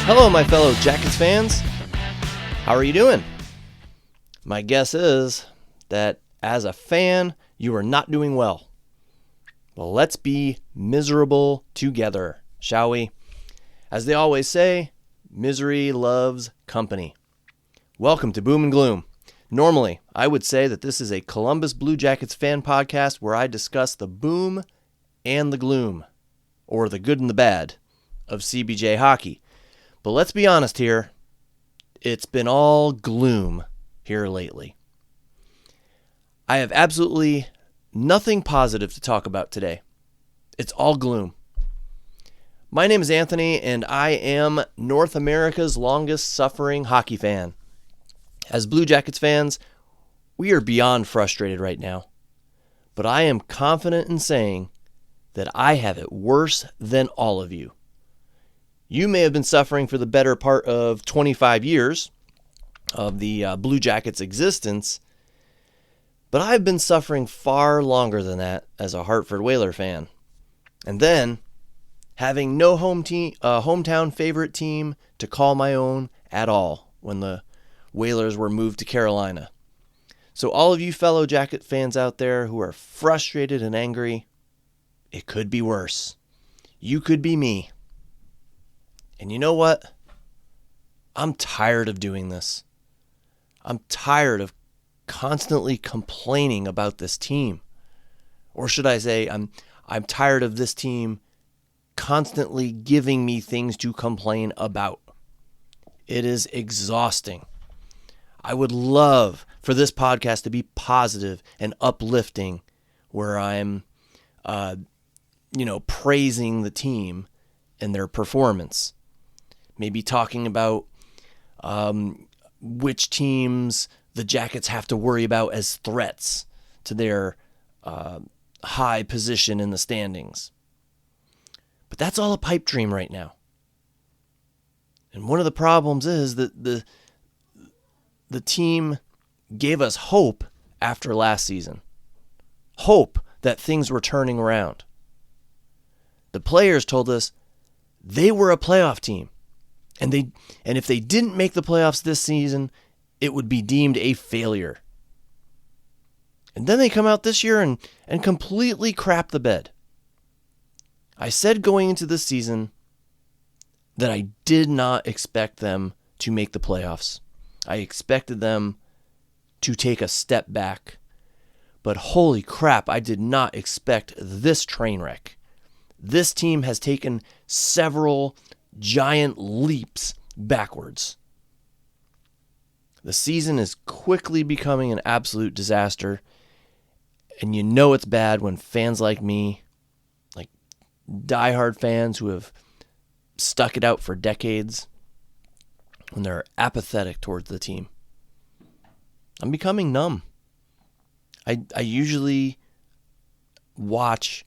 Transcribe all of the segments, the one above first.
Hello, my fellow Jackets fans. How are you doing? My guess is that as a fan, you are not doing well. Well, let's be miserable together, shall we? As they always say, misery loves company. Welcome to Boom and Gloom. Normally, I would say that this is a Columbus Blue Jackets fan podcast where I discuss the boom and the gloom, or the good and the bad, of CBJ hockey. But let's be honest here, it's been all gloom here lately. I have absolutely nothing positive to talk about today. It's all gloom. My name is Anthony, and I am North America's longest-suffering hockey fan. As Blue Jackets fans, we are beyond frustrated right now. But I am confident in saying that I have it worse than all of you. You may have been suffering for the better part of 25 years of the Blue Jackets' existence, but I've been suffering far longer than that as a Hartford Whaler fan. And then, having no hometown favorite team to call my own at all when the Whalers were moved to Carolina. So all of you fellow Jacket fans out there who are frustrated and angry, it could be worse. You could be me. And you know what? I'm tired of doing this. I'm tired of constantly complaining about this team. Or should I say, I'm tired of this team constantly giving me things to complain about. It is exhausting. I would love for this podcast to be positive and uplifting, where I'm, praising the team and their performance. Maybe talking about which teams the Jackets have to worry about as threats to their high position in the standings. But that's all a pipe dream right now. And one of the problems is that the team gave us hope after last season. Hope that things were turning around. The players told us they were a playoff team. And if they didn't make the playoffs this season, it would be deemed a failure. And then they come out this year and completely crap the bed. I said going into this season that I did not expect them to make the playoffs. I expected them to take a step back. But holy crap, I did not expect this train wreck. This team has taken several giant leaps backwards. The season is quickly becoming an absolute disaster. And you know it's bad when fans like me, like diehard fans who have stuck it out for decades, when they're apathetic towards the team. I'm becoming numb. I usually watch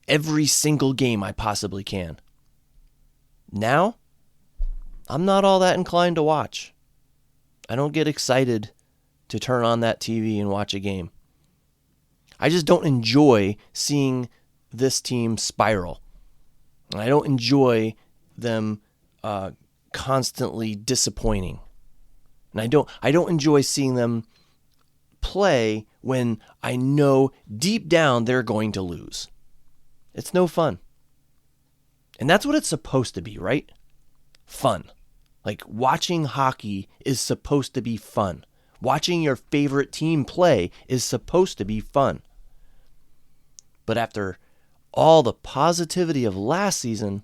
every single game I possibly can. Now, I'm not all that inclined to watch. I don't get excited to turn on that TV and watch a game. I just don't enjoy seeing this team spiral. I don't enjoy them constantly disappointing. And I don't enjoy seeing them play when I know deep down they're going to lose. It's no fun. And that's what it's supposed to be, right? Fun. Like, watching hockey is supposed to be fun. Watching your favorite team play is supposed to be fun. But after all the positivity of last season,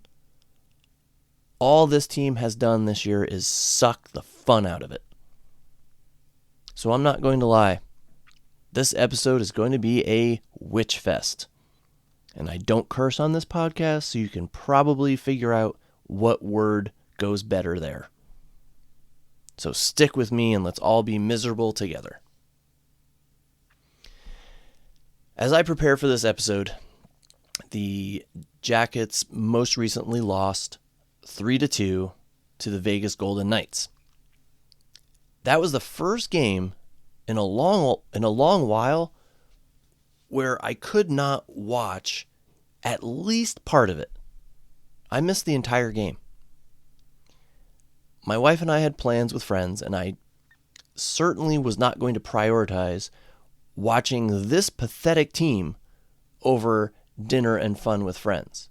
all this team has done this year is suck the fun out of it. So I'm not going to lie. This episode is going to be a witch fest. And I don't curse on this podcast, so you can probably figure out what word goes better there. So stick with me and let's all be miserable together. As I prepare for this episode, the Jackets most recently lost 3-2 to the Vegas Golden Knights. That was the first game in a long while where I could not watch at least part of it. I missed the entire game. my wife and I had plans with friends, and I certainly was not going to prioritize watching this pathetic team over dinner and fun with friends.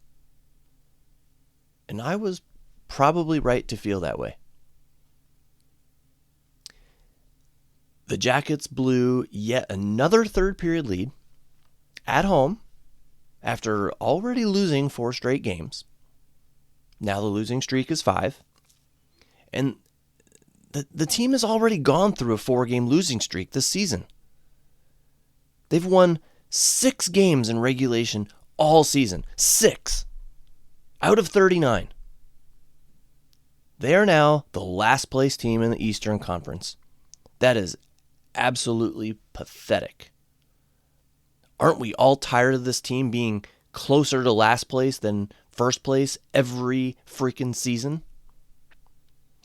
And I was probably right to feel that way. The Jackets blew yet another third period lead at home after already losing 4 straight games. Now the losing streak is 5. And the team has already gone through a 4-game losing streak this season. They've won 6 games in regulation all season. 6 out of 39. They are now the last place team in the Eastern Conference. That is absolutely pathetic. Aren't we all tired of this team being closer to last place than first place every freaking season?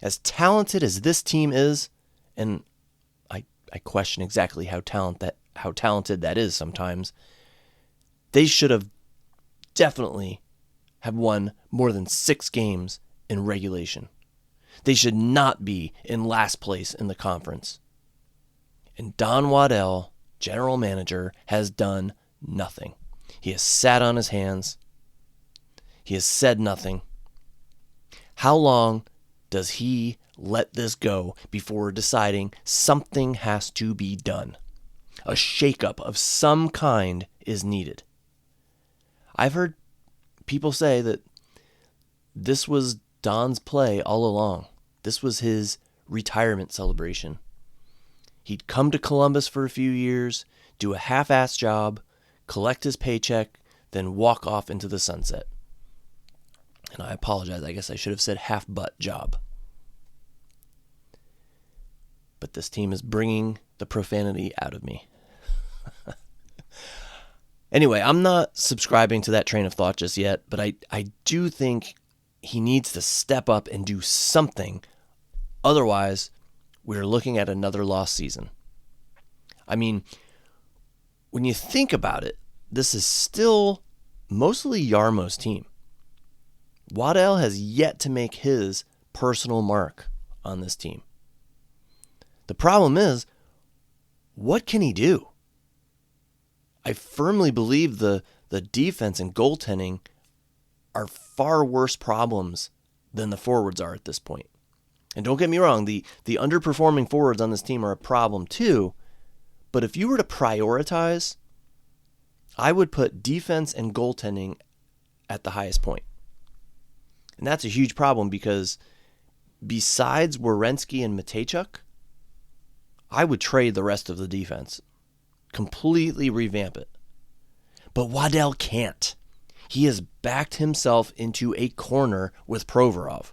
As talented as this team is, and I question exactly how talented that is sometimes, they should have definitely have won more than 6 games in regulation. They should not be in last place in the conference. And Don Waddell, general manager, has done nothing. He has sat on his hands. He has said nothing. How long does he let this go before deciding something has to be done? A shakeup of some kind is needed. I've heard people say that this was Don's play all along. This was his retirement celebration. He'd come to Columbus for a few years, do a half-assed job, collect his paycheck, then walk off into the sunset. And I apologize, I guess I should have said half-butt job. But this team is bringing the profanity out of me. Anyway, I'm not subscribing to that train of thought just yet, but I do think he needs to step up and do something. Otherwise, we're looking at another lost season. I mean, when you think about it, this is still mostly Jarmo's team. Waddell has yet to make his personal mark on this team. The problem is, what can he do? I firmly believe the defense and goaltending are far worse problems than the forwards are at this point. And don't get me wrong, the underperforming forwards on this team are a problem too. But if you were to prioritize, I would put defense and goaltending at the highest point. And that's a huge problem because besides Werenski and Matejchuk, I would trade the rest of the defense. Completely revamp it. But Waddell can't. He has backed himself into a corner with Provorov.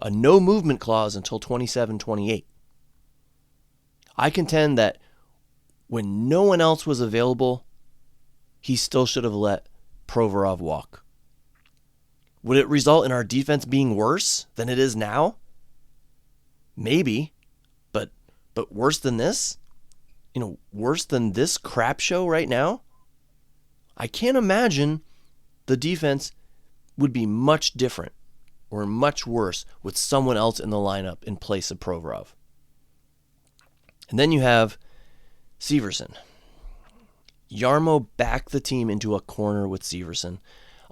A no movement clause until 27-28. I contend that when no one else was available, he still should have let Provorov walk. Would it result in our defense being worse than it is now? Maybe, but worse than this? Worse than this crap show right now? I can't imagine the defense would be much different or much worse with someone else in the lineup in place of Provorov. And then you have Severson. Jarmo backed the team into a corner with Severson,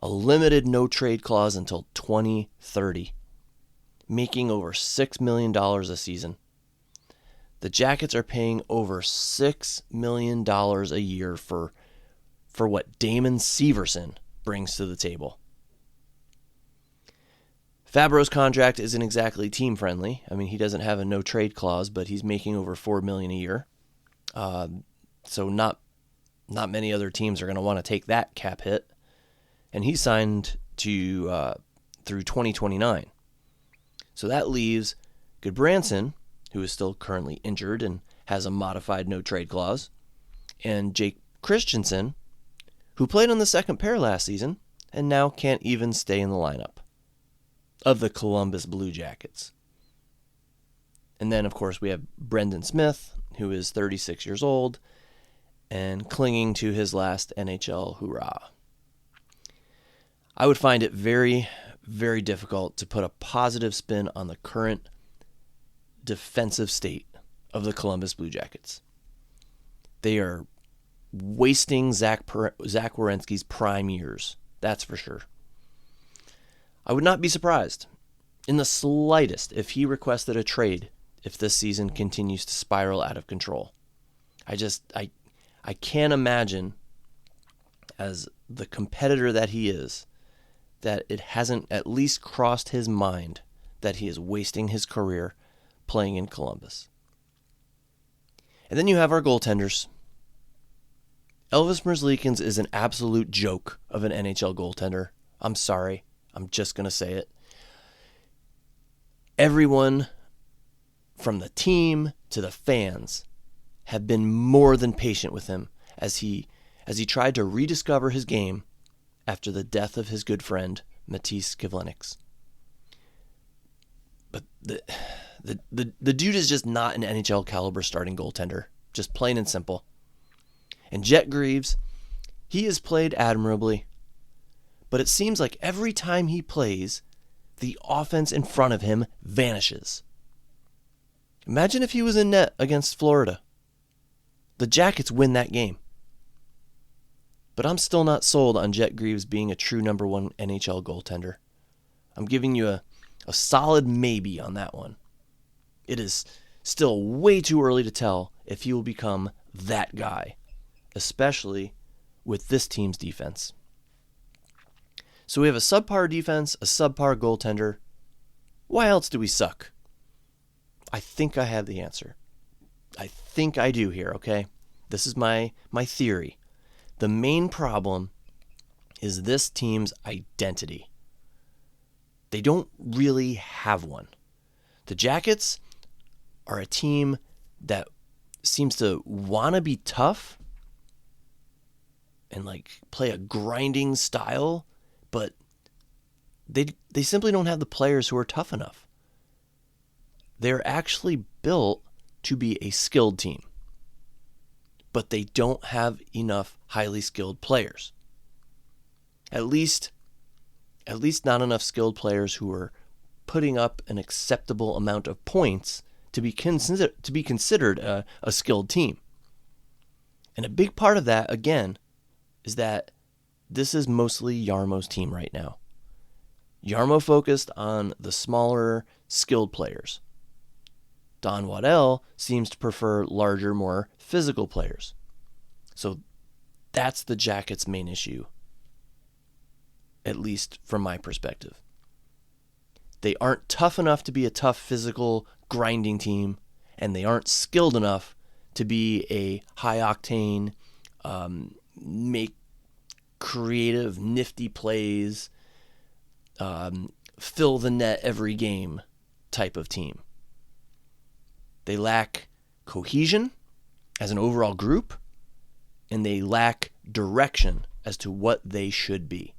a limited no-trade clause until 2030, making over $6 million a season. The Jackets are paying over $6 million a year for what Damon Severson brings to the table. Fabro's contract isn't exactly team-friendly. I mean, he doesn't have a no-trade clause, but he's making over $4 million a year. So not many other teams are going to want to take that cap hit. And he signed to through 2029. So that leaves Goodbranson, who is still currently injured and has a modified no-trade clause, and Jake Christensen, who played on the second pair last season and now can't even stay in the lineup of the Columbus Blue Jackets. And then, of course, we have Brendan Smith, who is 36 years old and clinging to his last NHL hurrah. I would find it very, very difficult to put a positive spin on the current defensive state of the Columbus Blue Jackets. They are wasting Zach Werenski's prime years, that's for sure. I would not be surprised in the slightest if he requested a trade if this season continues to spiral out of control. I can't imagine, as the competitor that he is, that it hasn't at least crossed his mind that he is wasting his career playing in Columbus. And then you have our goaltenders. Elvis Merzlikins is an absolute joke of an NHL goaltender. I'm sorry. I'm just going to say it. Everyone from the team to the fans have been more than patient with him as he tried to rediscover his game after the death of his good friend Matiss Kivlenieks. But the dude is just not an NHL caliber starting goaltender, just plain and simple. And Jet Greaves, he has played admirably, but it seems like every time he plays, the offense in front of him vanishes. Imagine if he was in net against Florida. The Jackets win that game. But I'm still not sold on Jet Greaves being a true number one NHL goaltender. I'm giving you a solid maybe on that one. It is still way too early to tell if he will become that guy, especially with this team's defense. So we have a subpar defense, a subpar goaltender. Why else do we suck? I think I have the answer. I think I do here, okay? This is my theory. The main problem is this team's identity. They don't really have one. The Jackets are a team that seems to want to be tough and play a grinding style, but they simply don't have the players who are tough enough. They're actually built to be a skilled team, but they don't have enough highly skilled players. At least not enough skilled players who are putting up an acceptable amount of points to be considered a skilled team. And a big part of that, again, is that this is mostly Jarmo's team right now. Jarmo focused on the smaller, skilled players. Don Waddell seems to prefer larger, more physical players. So that's the Jackets' main issue, at least from my perspective. They aren't tough enough to be a tough, physical, grinding team, and they aren't skilled enough to be a high-octane, make creative, nifty plays, fill the net every game type of team. They lack cohesion as an overall group, and they lack direction as to what they should be.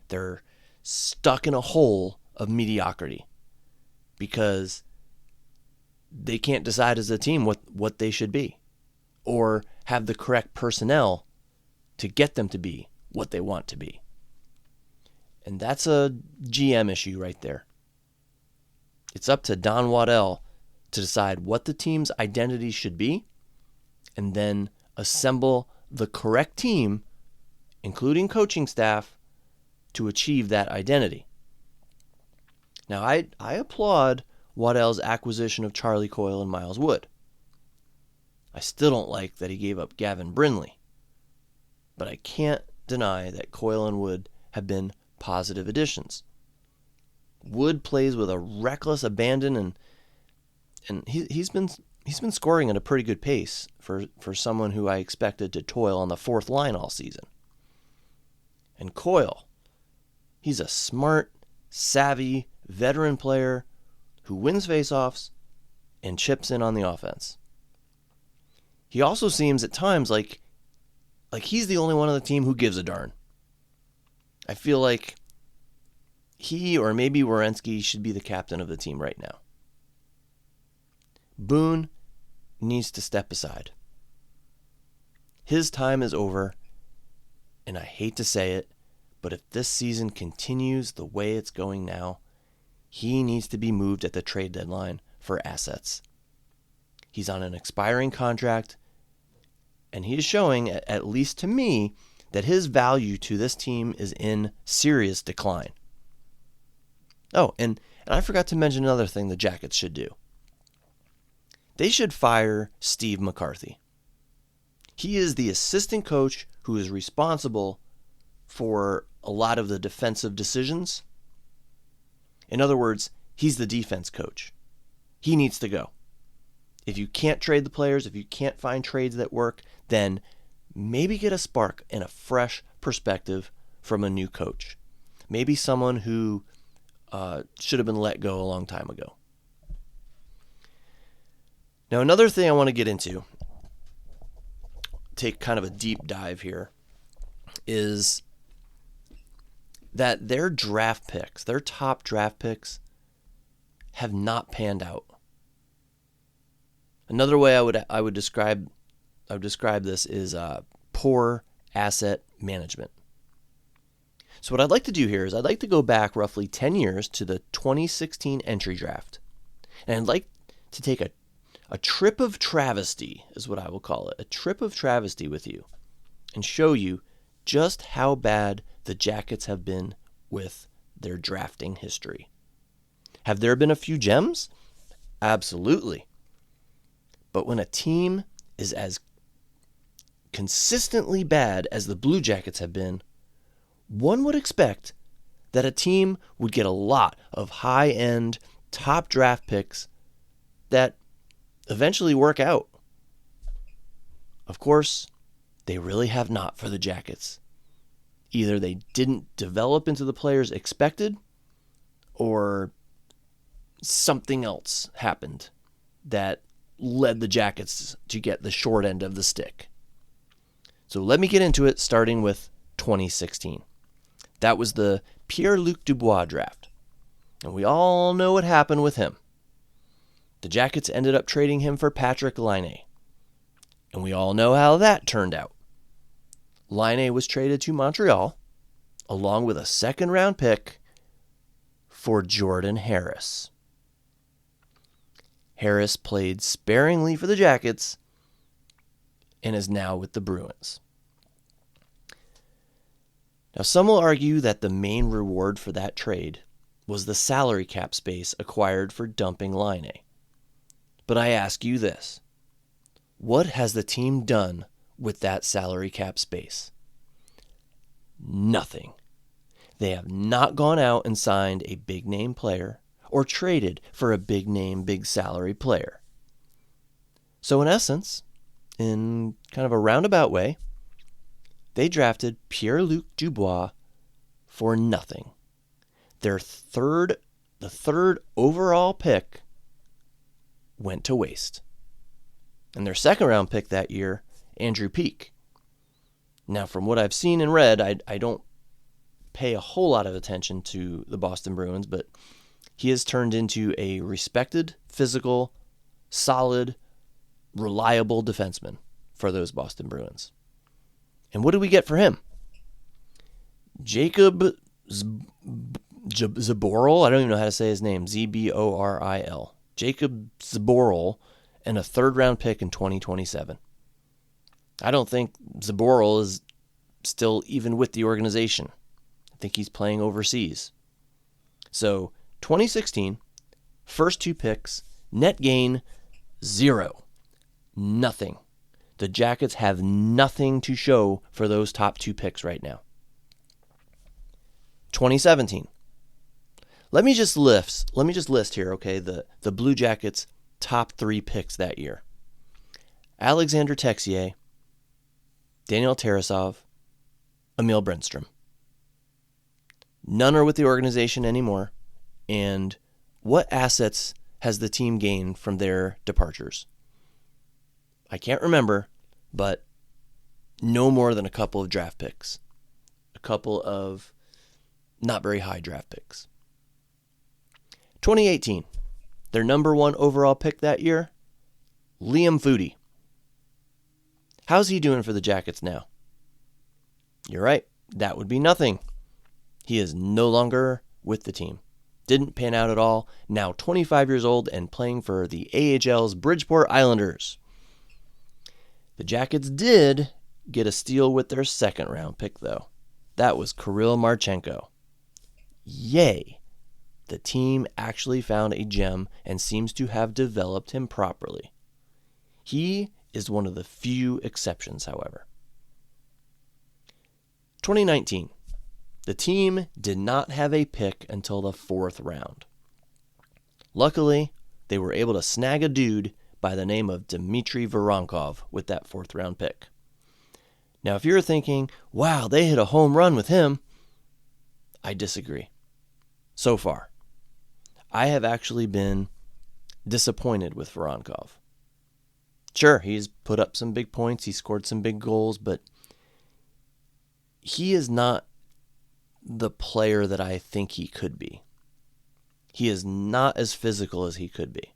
They're stuck in a hole of mediocrity because they can't decide as a team what they should be or have the correct personnel to get them to be what they want to be. And that's a GM issue right there. It's up to Don Waddell to decide what the team's identity should be and then assemble the correct team, including coaching staff, to achieve that identity. Now, I applaud Waddell's acquisition of Charlie Coyle and Miles Wood. I still don't like that he gave up Gavin Brindley, but I can't deny that Coyle and Wood have been positive additions. Wood plays with a reckless abandon, and he's been scoring at a pretty good pace for someone who I expected to toil on the fourth line all season. And Coyle, he's a smart, savvy, veteran player who wins faceoffs and chips in on the offense. He also seems at times like he's the only one on the team who gives a darn. I feel like he or maybe Werenski should be the captain of the team right now. Boone needs to step aside. His time is over, and I hate to say it, But if this season continues the way it's going now, he needs to be moved at the trade deadline for assets. He's on an expiring contract, and he is showing, at least to me, that his value to this team is in serious decline. Oh, and I forgot to mention another thing the Jackets should do. They should fire Steve McCarthy. He is the assistant coach who is responsible for a lot of the defensive decisions. In other words, he's the defense coach. He needs to go. If you can't trade the players, if you can't find trades that work, then maybe get a spark and a fresh perspective from a new coach. Maybe someone who should have been let go a long time ago. Now, another thing I want to get into, take kind of a deep dive here, is that their draft picks, their top draft picks, have not panned out. Another way I would describe this is poor asset management. So what I'd like to do here is I'd like to go back roughly 10 years to the 2016 entry draft. And I'd like to take a trip of travesty, is what I will call it, a trip of travesty with you, and show you just how bad the Jackets have been with their drafting history. Have there been a few gems? Absolutely. But when a team is as consistently bad as the Blue Jackets have been, one would expect that a team would get a lot of high-end, top draft picks that eventually work out. Of course, they really have not for the Jackets. Either they didn't develop into the players expected, or something else happened that led the Jackets to get the short end of the stick. So let me get into it, starting with 2016. That was the Pierre-Luc Dubois draft. And we all know what happened with him. The Jackets ended up trading him for Patrik Laine. And we all know how that turned out. Laine was traded to Montreal, along with a second-round pick for Jordan Harris. Harris played sparingly for the Jackets and is now with the Bruins. Now, some will argue that the main reward for that trade was the salary cap space acquired for dumping Laine. But I ask you this: what has the team done with that salary cap space? Nothing. They have not gone out and signed a big-name player or traded for a big-name, big-salary player. So in essence, in kind of a roundabout way, they drafted Pierre-Luc Dubois for nothing. The third overall pick went to waste. And their second-round pick that year, Andrew Peeke. Now, from what I've seen and read, I don't pay a whole lot of attention to the Boston Bruins, but he has turned into a respected, physical, solid, reliable defenseman for those Boston Bruins. And what do we get for him? Jacob Zboril, I don't even know how to say his name, Zboril. Jacob Zboril, and a third-round pick in 2027. I don't think Zboril is still even with the organization. I think he's playing overseas. So, 2016, first two picks, net gain, 0. Nothing. The Jackets have nothing to show for those top two picks right now. 2017. Let me just list here, okay, the Blue Jackets' top 3 picks that year. Alexander Texier, Daniel Tarasov, Emil Brännström. None are with the organization anymore. And what assets has the team gained from their departures? I can't remember, but no more than a couple of draft picks. A couple of not very high draft picks. 2018, their number 1 overall pick that year, Liam Foudy. How's he doing for the Jackets now? You're right, that would be nothing. He is no longer with the team. Didn't pan out at all. Now 25 years old and playing for the AHL's Bridgeport Islanders. The Jackets did get a steal with their second round pick, though. That was Kirill Marchenko. Yay! The team actually found a gem and seems to have developed him properly. He is one of the few exceptions, however. 2019. The team did not have a pick until the 4th round. Luckily, they were able to snag a dude by the name of Dmitry Voronkov with that 4th round pick. Now, if you're thinking, wow, they hit a home run with him, I disagree. So far, I have actually been disappointed with Voronkov. Sure, he's put up some big points, he scored some big goals, but he is not the player that I think he could be. He is not as physical as he could be.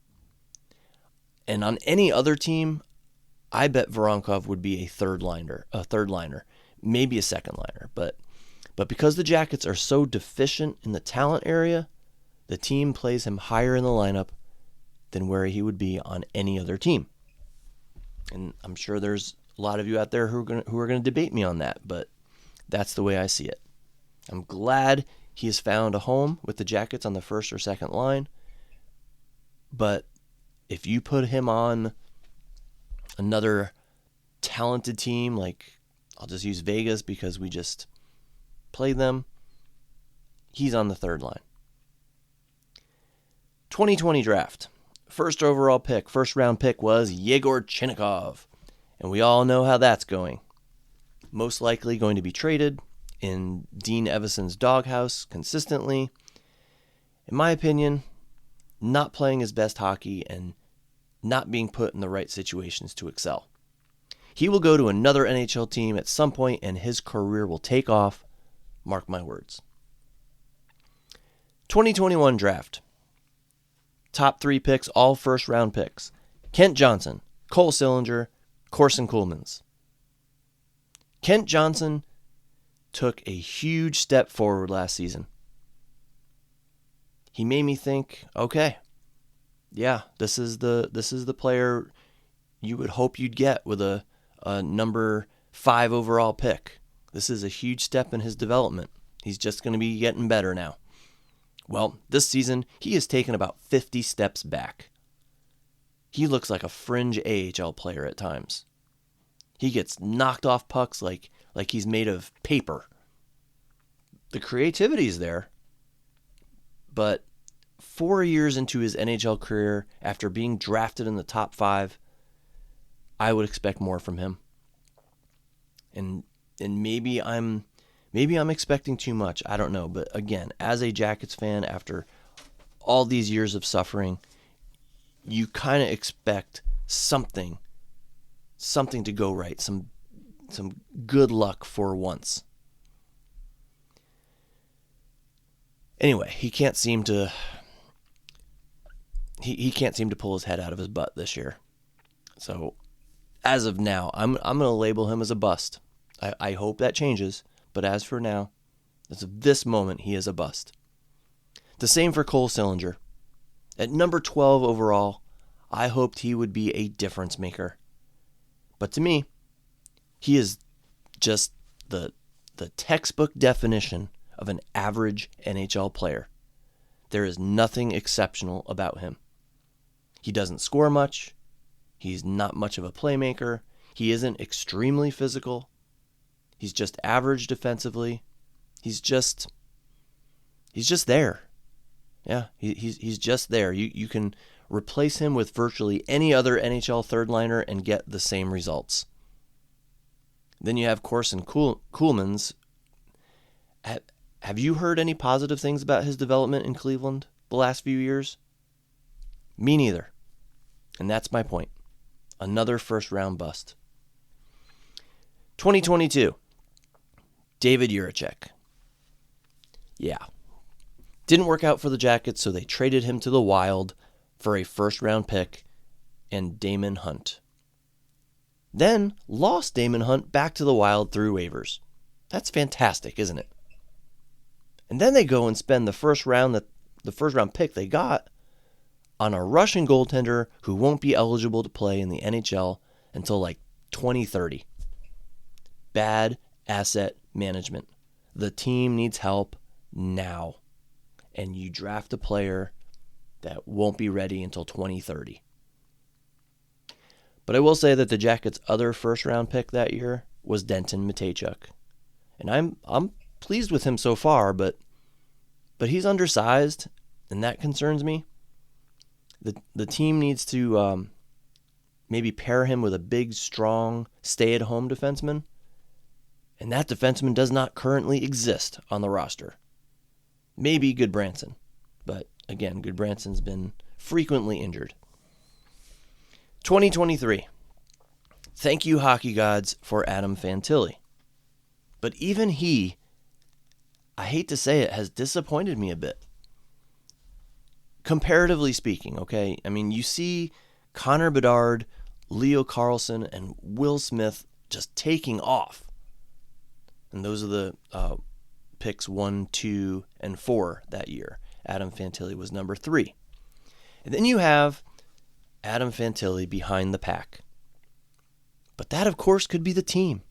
And on any other team, I bet Voronkov would be a third liner, maybe a second liner. But because the Jackets are so deficient in the talent area, the team plays him higher in the lineup than where he would be on any other team. And I'm sure there's a lot of you out there who are going to debate me on that, but that's the way I see it. I'm glad he has found a home with the Jackets on the first or second line. But if you put him on another talented team, like I'll just use Vegas because we just played them, he's on the third line. 2020 draft. First overall pick, first round pick was Yegor Chinnikov. And we all know how that's going. Most likely going to be traded in Dean Evason's doghouse consistently. In my opinion, not playing his best hockey and not being put in the right situations to excel. He will go to another NHL team at some point and his career will take off. Mark my words. 2021 draft. Top 3 picks, all first round picks. Kent Johnson, Cole Sillinger, Corson Kuhlmans. Kent Johnson took a huge step forward last season. He made me think, okay, yeah, this is the player you would hope you'd get with a number 5 overall pick. This is a huge step in his development. He's just going to be getting better now. Well, this season, he has taken about 50 steps back. He looks like a fringe AHL player at times. He gets knocked off pucks like he's made of paper. The creativity is there, but 4 years into his NHL career, after being drafted in the top 5, I would expect more from him. And maybe I'm expecting too much. I don't know. But again, as a Jackets fan, after all these years of suffering, you kind of expect something to go right, some good luck for once. Anyway, he can't seem to pull his head out of his butt this year. So, as of now, I'm going to label him as a bust. I hope that changes, but as for now, as of this moment, he is a bust. The same for Cole Sillinger. At number 12 overall, I hoped he would be a difference maker. But to me, he is just the textbook definition of an average NHL player. There is nothing exceptional about him. He doesn't score much. He's not much of a playmaker. He isn't extremely physical. He's just average defensively. He's just there. Yeah, he's just there. You can replace him with virtually any other NHL third liner and get the same results. Then you have Corson Kuhlmans. Have you heard any positive things about his development in Cleveland the last few years? Me neither. And that's my point. Another first-round bust. 2022. David Jiricek. Yeah. Didn't work out for the Jackets, so they traded him to the Wild for a first-round pick and Damon Hunt. Then lost Damon Hunt back to the Wild through waivers. That's fantastic, isn't it? And then they go and spend the first round pick they got on a Russian goaltender who won't be eligible to play in the NHL until like 2030. Bad asset management. The team needs help now. And you draft a player that won't be ready until 2030. But I will say that the Jackets' other first-round pick that year was Denton Mateychuk. And I'm pleased with him so far, but he's undersized, and that concerns me. The team needs to maybe pair him with a big, strong, stay-at-home defenseman, and that defenseman does not currently exist on the roster. Maybe Goodbranson, but again, Goodbranson's been frequently injured. 2023. Thank you, hockey gods, for Adam Fantilli. But even he, I hate to say it, has disappointed me a bit. Comparatively speaking, okay? I mean, you see Connor Bedard, Leo Carlsson, and Will Smith just taking off. And those are the picks 1, 2, and 4 that year. Adam Fantilli was number 3. And then you have Adam Fantilli behind the pack. But that, of course, could be the team.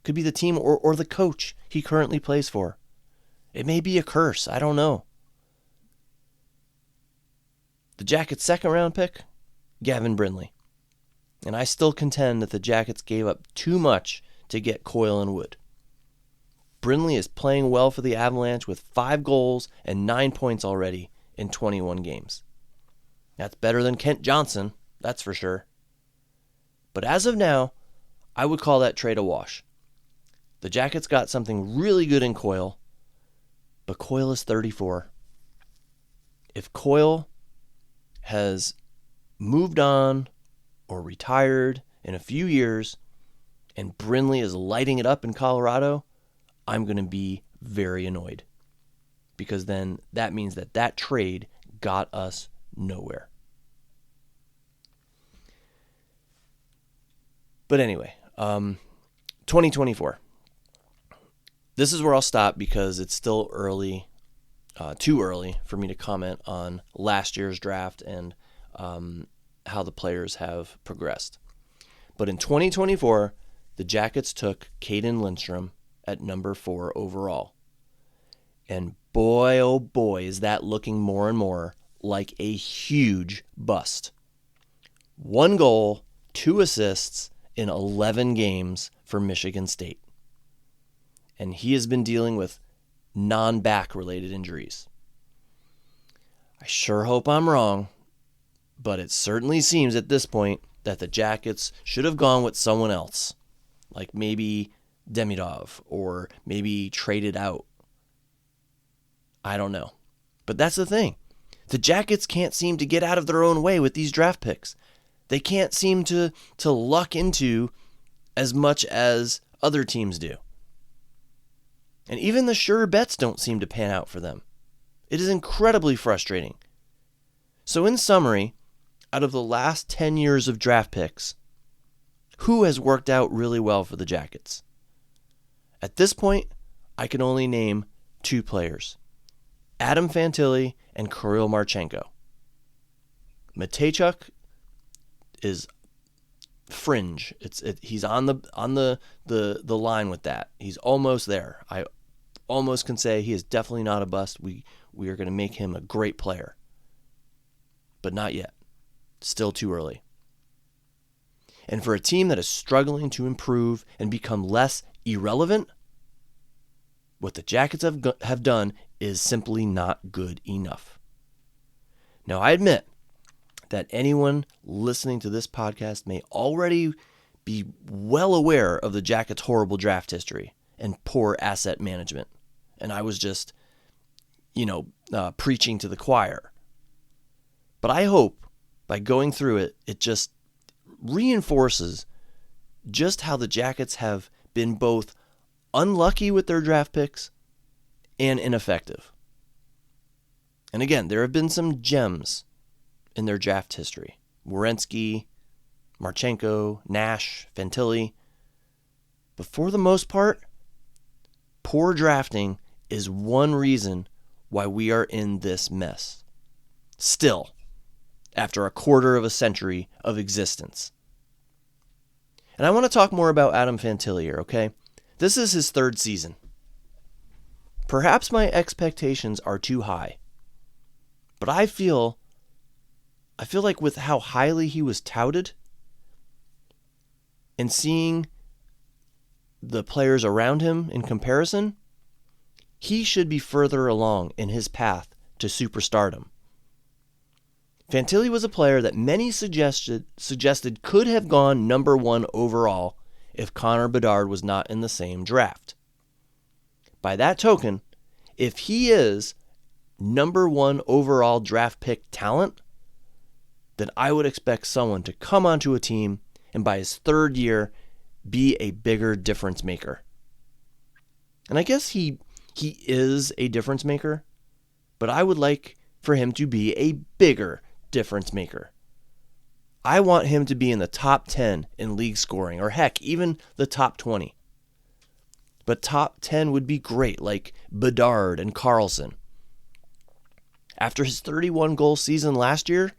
Could be the team or the coach he currently plays for. It may be a curse. I don't know. The Jackets' second-round pick, Gavin Brindley. And I still contend that the Jackets gave up too much to get Coyle and Wood. Brindley is playing well for the Avalanche with 5 goals and 9 points already in 21 games. That's better than Kent Johnson, that's for sure. But as of now, I would call that trade a wash. The Jackets got something really good in Coyle, but Coyle is 34. If Coyle has moved on or retired in a few years and Brindley is lighting it up in Colorado, I'm going to be very annoyed. Because then that means that trade got us nowhere. But anyway, 2024. This is where I'll stop because it's still early, too early for me to comment on last year's draft and how the players have progressed. But in 2024, the Jackets took Caden Lindstrom at number 4 overall. And boy, oh boy, is that looking more and more like a huge bust. 1 goal, 2 assists in 11 games for Michigan State. And he has been dealing with non-back related injuries. I sure hope I'm wrong, but it certainly seems at this point that the Jackets should have gone with someone else, like maybe Demidov, or maybe traded out. I don't know. But that's the thing. The Jackets can't seem to get out of their own way with these draft picks. They can't seem to luck into as much as other teams do. And even the sure bets don't seem to pan out for them. It is incredibly frustrating. So in summary, out of the last 10 years of draft picks, who has worked out really well for the Jackets? At this point, I can only name 2 players. Adam Fantilli and Kirill Marchenko. Mateychuk is fringe. He's on the line with that. He's almost there. I almost can say he is definitely not a bust. We are going to make him a great player. But not yet. Still too early. And for a team that is struggling to improve and become less irrelevant, what the Jackets have done is simply not good enough. Now, I admit that anyone listening to this podcast may already be well aware of the Jackets' horrible draft history and poor asset management. And I was just, preaching to the choir. But I hope by going through it, it just reinforces just how the Jackets have been both unlucky with their draft picks and ineffective. And again, there have been some gems in their draft history. Werenski, Marchenko, Nash, Fantilli. But for the most part, poor drafting is one reason why we are in this mess. Still, after a quarter of a century of existence. And I want to talk more about Adam Fantilli here, okay? This is his third season. Perhaps my expectations are too high. But I feel like with how highly he was touted and seeing the players around him in comparison, he should be further along in his path to superstardom. Fantilli was a player that many suggested could have gone number 1 overall if Connor Bedard was not in the same draft. By that token, if he is number 1 overall draft pick talent, then I would expect someone to come onto a team and by his third year be a bigger difference maker. And I guess he is a difference maker, but I would like for him to be a bigger difference maker. I want him to be in the top 10 in league scoring, or heck, even the top 20. But top 10 would be great, like Bedard and Carlson. After his 31-goal season last year,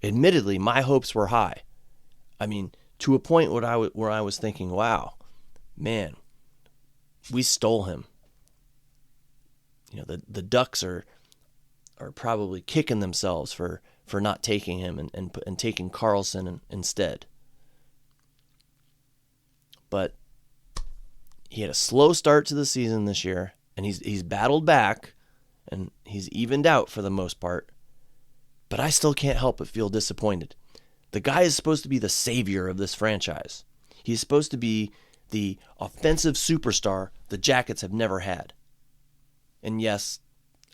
admittedly, my hopes were high. I mean, to a point where I was thinking, wow, man, we stole him. You know, the Ducks are probably kicking themselves for not taking him and taking Carlson instead. But he had a slow start to the season this year, and he's battled back, and he's evened out for the most part. But I still can't help but feel disappointed. The guy is supposed to be the savior of this franchise. He's supposed to be the offensive superstar the Jackets have never had. And yes,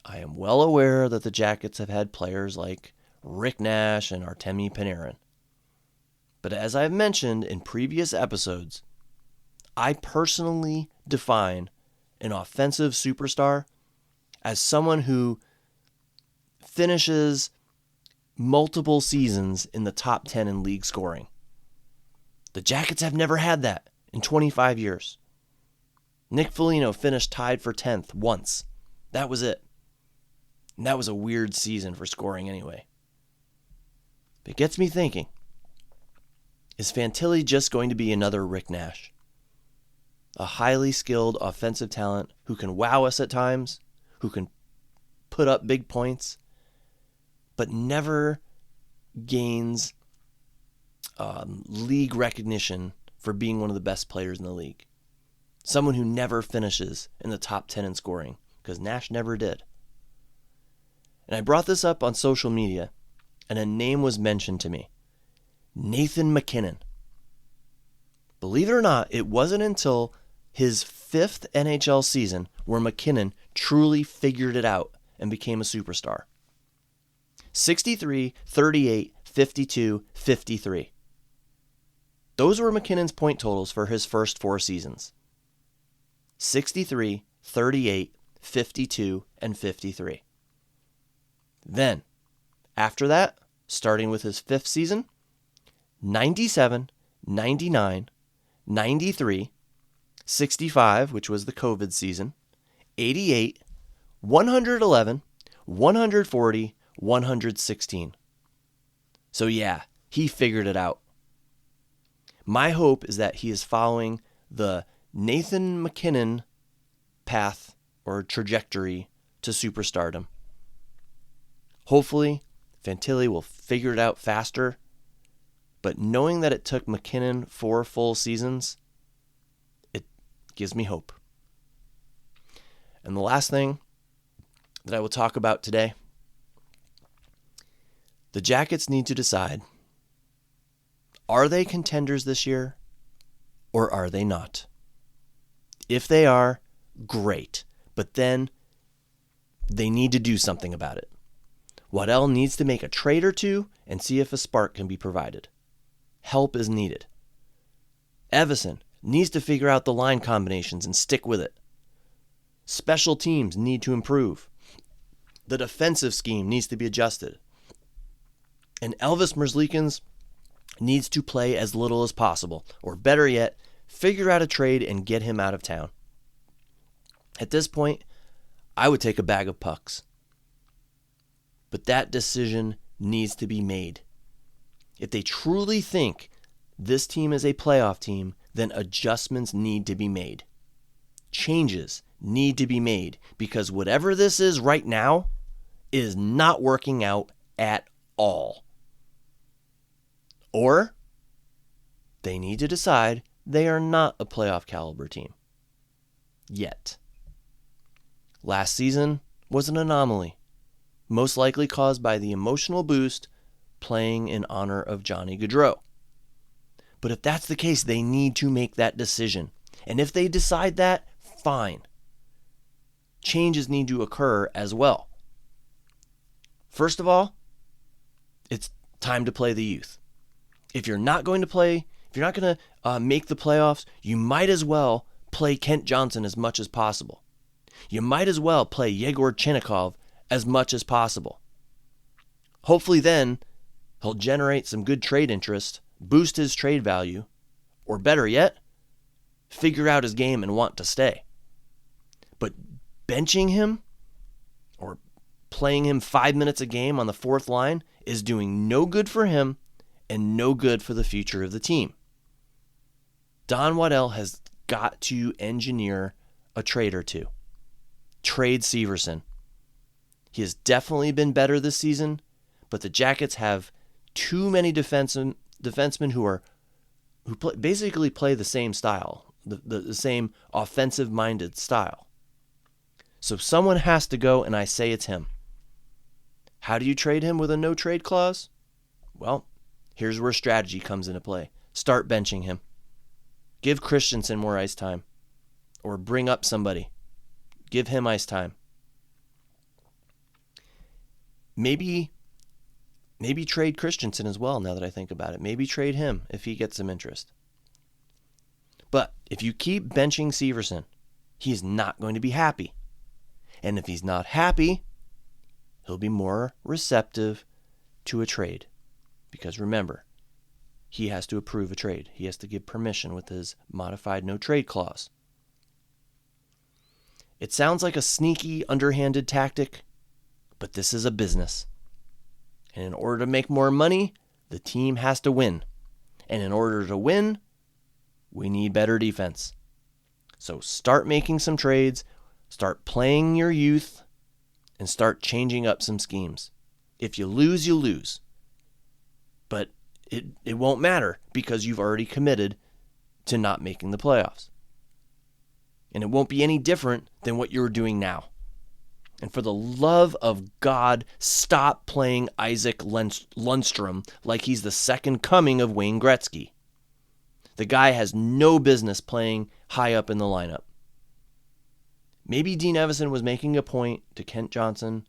I am well aware that the Jackets have had players like Rick Nash and Artemi Panarin. But as I've mentioned in previous episodes, I personally define an offensive superstar as someone who finishes multiple seasons in the top 10 in league scoring. The Jackets have never had that in 25 years. Nick Foligno finished tied for 10th once. That was it. And that was a weird season for scoring anyway. It gets me thinking, is Fantilli just going to be another Rick Nash? A highly skilled offensive talent who can wow us at times, who can put up big points, but never gains league recognition for being one of the best players in the league. Someone who never finishes in the top 10 in scoring, because Nash never did. And I brought this up on social media, and a name was mentioned to me. Nathan MacKinnon. Believe it or not, it wasn't until his 5th NHL season where MacKinnon truly figured it out and became a superstar. 63, 38, 52, 53. Those were MacKinnon's point totals for his first 4 seasons. 63, 38, 52, and 53. Then, after that, starting with his 5th season, 97, 99, 93, 65, which was the COVID season, 88, 111, 140, 116. So yeah, he figured it out. My hope is that he is following the Nathan MacKinnon path or trajectory to superstardom. Hopefully, Fantilli will figure it out faster, but knowing that it took MacKinnon 4 full seasons, it gives me hope. And the last thing that I will talk about today, the Jackets need to decide, are they contenders this year or are they not? If they are, great, but then they need to do something about it. Waddell needs to make a trade or two and see if a spark can be provided. Help is needed. Evason needs to figure out the line combinations and stick with it. Special teams need to improve. The defensive scheme needs to be adjusted. And Elvis Merzlikins needs to play as little as possible, or better yet, figure out a trade and get him out of town. At this point, I would take a bag of pucks. But that decision needs to be made. If they truly think this team is a playoff team, then adjustments need to be made. Changes need to be made because whatever this is right now is not working out at all. Or they need to decide they are not a playoff caliber team. Yet. Last season was an anomaly, most likely caused by the emotional boost playing in honor of Johnny Gaudreau. But if that's the case, they need to make that decision. And if they decide that, fine. Changes need to occur as well. First of all, it's time to play the youth. If you're not going to make the playoffs, you might as well play Kent Johnson as much as possible. You might as well play Yegor Chinnikov as much as possible. Hopefully then, he'll generate some good trade interest, boost his trade value, or better yet, figure out his game and want to stay. But benching him or playing him 5 minutes a game on the fourth line is doing no good for him and no good for the future of the team. Don Waddell has got to engineer a trade or two. Trade Severson. He has definitely been better this season, but the Jackets have too many defensemen who basically play the same style, the same offensive-minded style. So someone has to go, and I say it's him. How do you trade him with a no-trade clause? Well, here's where strategy comes into play. Start benching him. Give Christensen more ice time. Or bring up somebody. Give him ice time. Maybe trade Christensen as well, now that I think about it. Maybe trade him if he gets some interest. But if you keep benching Severson, he's not going to be happy. And if he's not happy, he'll be more receptive to a trade. Because remember, he has to approve a trade. He has to give permission with his modified no-trade clause. It sounds like a sneaky, underhanded tactic, but this is a business. And in order to make more money, the team has to win. And in order to win, we need better defense. So start making some trades, start playing your youth, and start changing up some schemes. If you lose, you lose. But it won't matter because you've already committed to not making the playoffs. And it won't be any different than what you're doing now. And for the love of God, stop playing Isaac Lundstrom like he's the second coming of Wayne Gretzky. The guy has no business playing high up in the lineup. Maybe Dean Evason was making a point to Kent Johnson,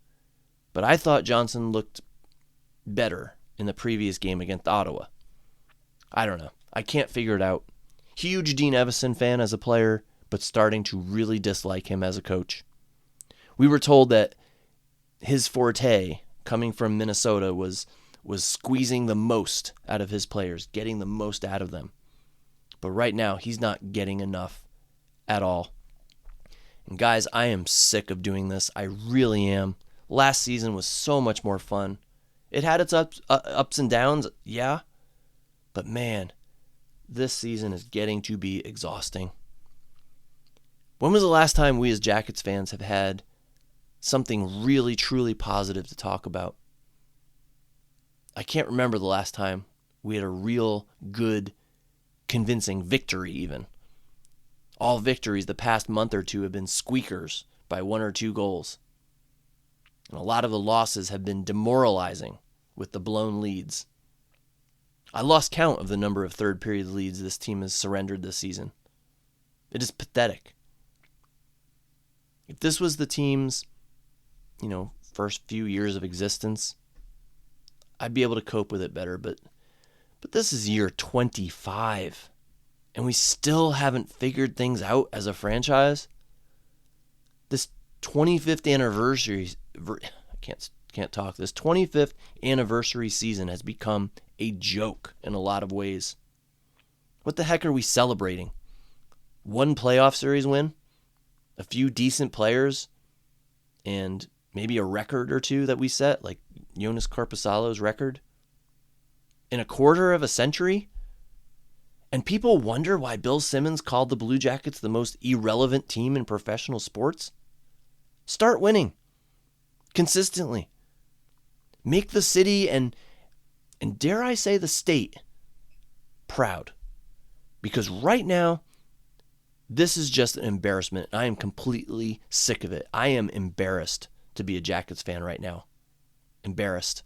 but I thought Johnson looked better in the previous game against Ottawa. I don't know. I can't figure it out. Huge Dean Evason fan as a player, but starting to really dislike him as a coach. We were told that his forte, coming from Minnesota, was squeezing the most out of his players, getting the most out of them. But right now, he's not getting enough at all. And guys, I am sick of doing this. I really am. Last season was so much more fun. It had its ups and downs, yeah. But man, this season is getting to be exhausting. When was the last time we as Jackets fans have had something really, truly positive to talk about? I can't remember the last time we had a real good, convincing victory even. All victories the past month or two have been squeakers by 1 or 2 goals. And a lot of the losses have been demoralizing with the blown leads. I lost count of the number of third period leads this team has surrendered this season. It is pathetic. If this was the team's, first few years of existence, I'd be able to cope with it better, but this is year 25, and we still haven't figured things out as a franchise. This 25th anniversary, This 25th anniversary season has become a joke in a lot of ways. What the heck are we celebrating? One playoff series win? A few decent players? and maybe a record or two that we set, like Jonas Corposalo's record, in a quarter of a century. And people wonder why Bill Simmons called the Blue Jackets the most irrelevant team in professional sports. Start winning consistently. Make the city and dare I say the state proud. Because right now, this is just an embarrassment. I am completely sick of it. I am embarrassed to be a Jackets fan right now. Embarrassed.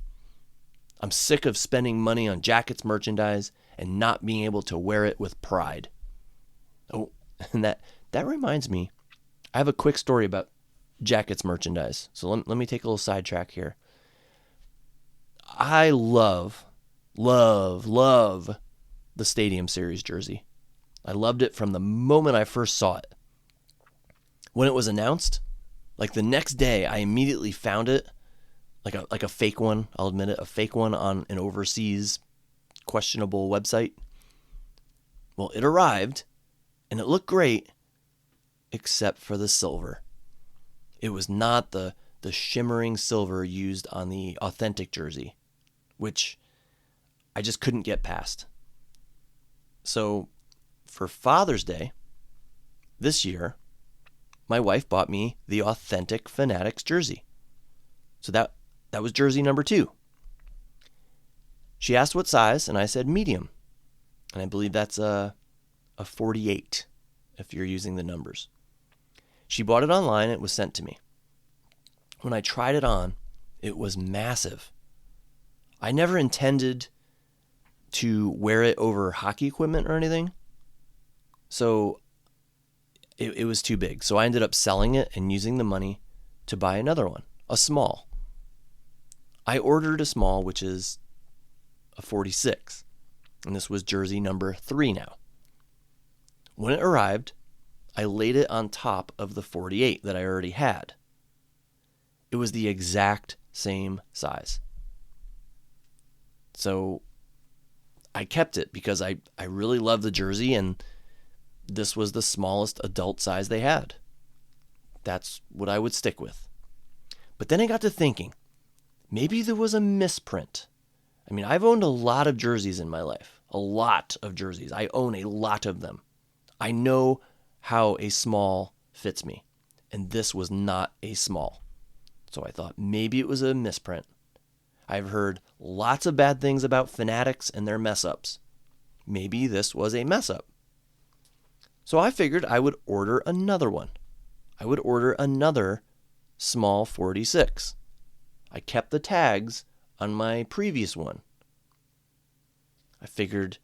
I'm sick of spending money on Jackets merchandise and not being able to wear it with pride. Oh, and that reminds me, I have a quick story about Jackets merchandise. So let me take a little sidetrack here. I love the Stadium Series jersey. I loved it from the moment I first saw it. When it was announced, like the next day, I immediately found it, like a fake one, I'll admit it, a fake one on an overseas questionable website. Well, it arrived, and it looked great, except for the silver. It was not the shimmering silver used on the authentic jersey, which I just couldn't get past. So for Father's Day this year, my wife bought me the authentic Fanatics jersey. So that was jersey number 2. She asked what size, and I said medium. And I believe that's a 48 if you're using the numbers. She bought it online, and it was sent to me. When I tried it on, it was massive. I never intended to wear it over hockey equipment or anything. So it was too big. So I ended up selling it and using the money to buy another one, a small. I ordered a small, which is a 46. And this was jersey number 3 now. When it arrived, I laid it on top of the 48 that I already had. It was the exact same size. So I kept it because I really love the jersey, and this was the smallest adult size they had. That's what I would stick with. But then I got to thinking, maybe there was a misprint. I mean, I've owned a lot of jerseys in my life. A lot of jerseys. I own a lot of them. I know how a small fits me. And this was not a small. So I thought maybe it was a misprint. I've heard lots of bad things about Fanatics and their mess-ups. Maybe this was a mess-up. So I figured I would order another one. I would order another small 46. I kept the tags on my previous one. I figured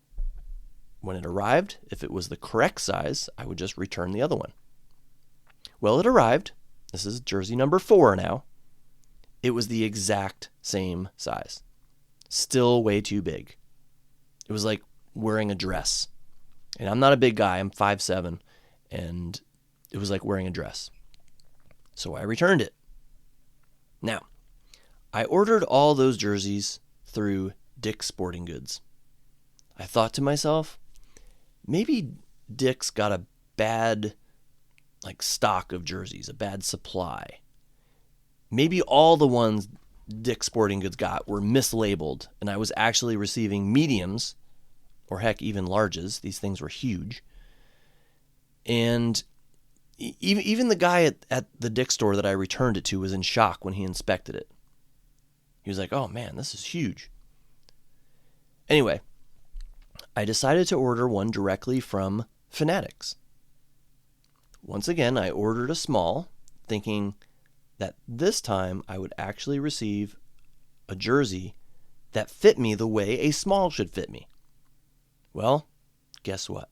when it arrived, if it was the correct size, I would just return the other one. Well, it arrived. This is jersey number 4 now. It was the exact same size. Still way too big. It was like wearing a dress. And I'm not a big guy. I'm 5'7", and it was like wearing a dress. So I returned it. Now, I ordered all those jerseys through Dick's Sporting Goods. I thought to myself, maybe Dick's got a bad stock of jerseys, a bad supply. Maybe all the ones Dick's Sporting Goods got were mislabeled, and I was actually receiving mediums, or heck, even larges. These things were huge. And even the guy at the Dick's store that I returned it to was in shock when he inspected it. He was like, oh man, this is huge. Anyway, I decided to order one directly from Fanatics. Once again, I ordered a small, thinking that this time I would actually receive a jersey that fit me the way a small should fit me. Well, guess what?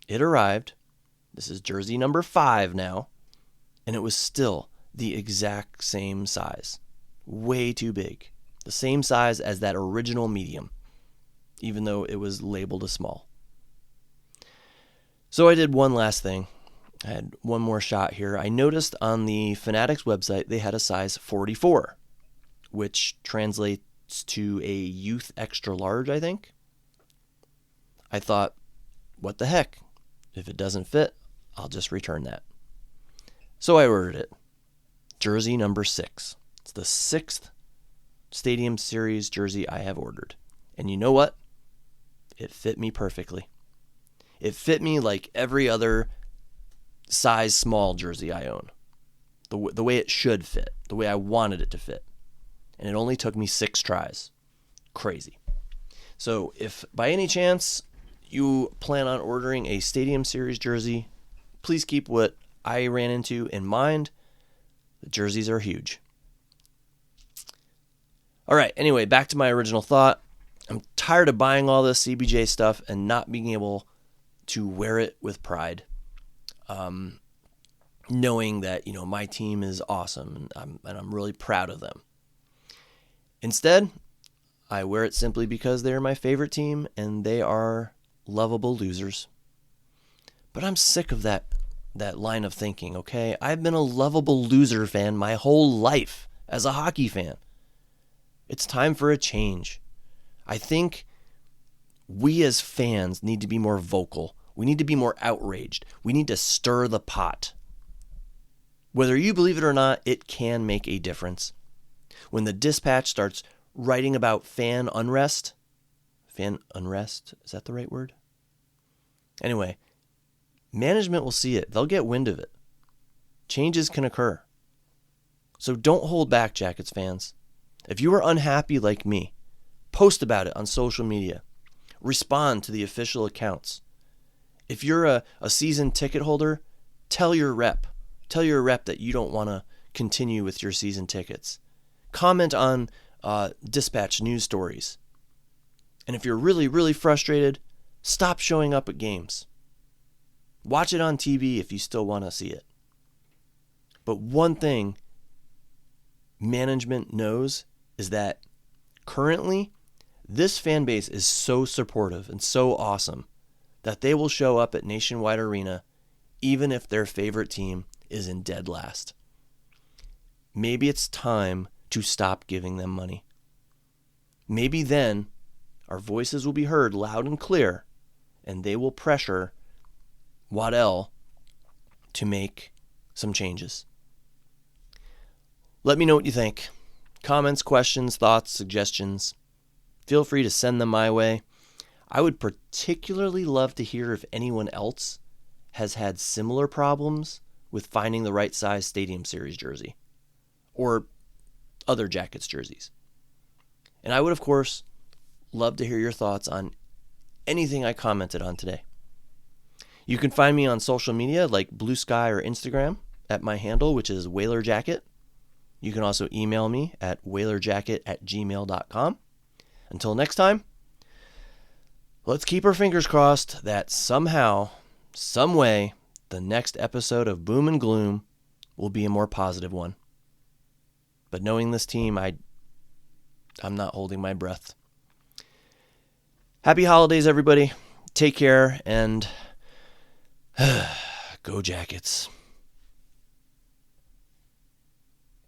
It arrived. This is jersey number 5 now, and it was still the exact same size. Way too big. The same size as that original medium, even though it was labeled a small. So I did one last thing. I had one more shot here. I noticed on the Fanatics website they had a size 44, which translates to a youth extra large, I think. I thought, what the heck? If it doesn't fit, I'll just return that. So I ordered it. jersey number 6. It's the 6th Stadium Series jersey I have ordered. And you know what? It fit me perfectly. It fit me like every other size small jersey I own. The way it should fit, the way I wanted it to fit. And it only took me 6 tries. Crazy. So if by any chance you plan on ordering a Stadium Series jersey, please keep what I ran into in mind. The jerseys are huge. All right, anyway, back to my original thought. I'm tired of buying all this CBJ stuff and not being able to wear it with pride. Knowing that, my team is awesome and I'm really proud of them. Instead, I wear it simply because they're my favorite team and they are lovable losers. But I'm sick of that line of thinking, okay? I've been a lovable loser fan my whole life as a hockey fan. It's time for a change. I think we as fans need to be more vocal. We need to be more outraged. We need to stir the pot. Whether you believe it or not, it can make a difference. When the Dispatch starts writing about fan unrest, is that the right word? Anyway, management will see it. They'll get wind of it. Changes can occur. So don't hold back, Jackets fans. If you are unhappy like me, post about it on social media. Respond to the official accounts. If you're a season ticket holder, tell your rep. Tell your rep that you don't want to continue with your season tickets. Comment on Dispatch news stories. And if you're really, really frustrated, stop showing up at games. Watch it on TV if you still want to see it. But one thing management knows is that currently this fan base is so supportive and so awesome that they will show up at Nationwide Arena even if their favorite team is in dead last. Maybe it's time to stop giving them money. Maybe then our voices will be heard loud and clear and they will pressure Waddell to make some changes. Let me know what you think. Comments, questions, thoughts, suggestions. Feel free to send them my way. I would particularly love to hear if anyone else has had similar problems with finding the right size Stadium Series jersey or other Jackets jerseys. And I would, of course, love to hear your thoughts on anything I commented on today. You can find me on social media like Blue Sky or Instagram at my handle, which is WhalerJacket. You can also email me at whalerjacket@gmail.com. Until next time, let's keep our fingers crossed that somehow, some way, the next episode of Boom and Gloom will be a more positive one. But knowing this team, I'm not holding my breath. Happy holidays, everybody. Take care, and go Jackets.